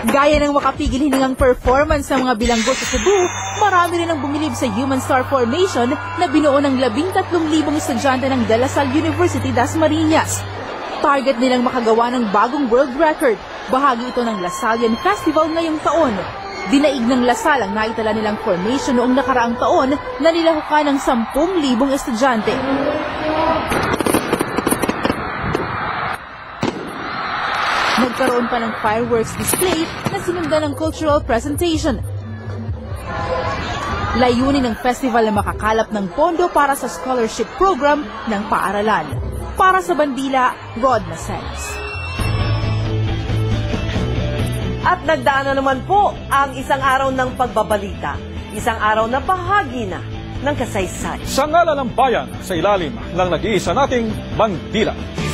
Gaya ng makapigil hiningang performance ng mga bilanggo sa Cebu, marami rin ang bumilib sa Human Star Formation na binuo ng 13,000 estudyante ng De La Salle University, Dasmariñas. Target nilang makagawa ng bagong world record. Bahagi ito ng Lasallian Festival ngayong taon. Dinaig ng Lasal ang naitala nilang formation noong nakaraang taon na nilahukan ng 10,000 estudyante. Nagkaroon pa ng fireworks display na sinundan ng cultural presentation. Layunin ng festival na makakalap ng pondo para sa scholarship program ng paaralan. Para sa Bandila, Rod Macenes. At nagdaan na naman po ang isang araw ng pagbabalita. Isang araw na bahagi na ng kasaysayan. Sa ngalan ng bayan, sa ilalim ng nag-iisa nating Bandila.